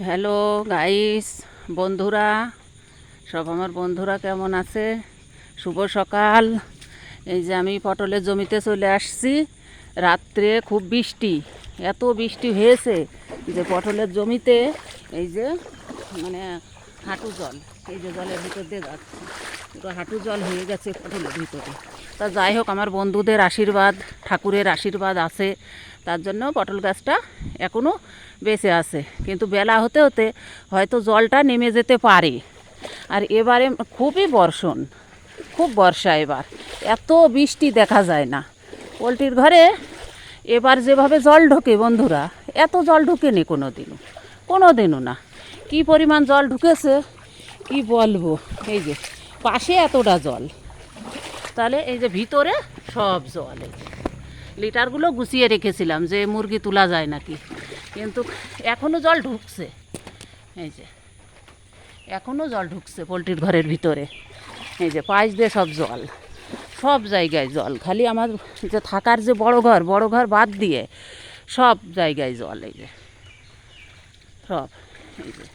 Hello guys, বন্ধুরা, সব আমার বন্ধুরা কেমন আছে? শুভ সকাল। এই যে আমি পটলের জমিতে চলে আসছি। রাত্রে খুব বৃষ্টি, এত বৃষ্টি হয়েছে যে পটলের জমিতে এই যে মানে হাঁটু জল, এই যে জলের ভিতর দিয়ে যাচ্ছে, পুরো হাঁটু জল হয়ে গেছে পটলের ভিতরে। তা যাই হোক, আমার বন্ধুদের আশীর্বাদ, ঠাকুরের আশীর্বাদ আছে, তার জন্য পটল গাছটা এখনও বেঁচে আছে। কিন্তু বেলা হতে হতে হয়তো জলটা নেমে যেতে পারে। আর এবারে খুবই বর্ষণ, খুব বর্ষা এবার, এত বৃষ্টি দেখা যায় না। পোলট্রির ঘরে এবার যেভাবে জল ঢোকে বন্ধুরা, এত জল ঢুকেনি কোনো দিনও না। কি পরিমাণ জল ঢুকেছে কি বলবো। এই যে পাশে এতটা জল, তাহলে এই যে ভিতরে সব জল। এই যে লিটারগুলো গুছিয়ে রেখেছিলাম যে মুরগি তোলা যায় নাকি, কিন্তু এখনও জল ঢুকছে। এই যে এখনও জল ঢুকছে পোলট্রির ঘরের ভিতরে। এই যে পাশ দিয়ে সব জল, সব জায়গায় জল। খালি আমার যে থাকার যে বড় ঘর বাদ দিয়ে সব জায়গায় জল। এই যে সব, এই যে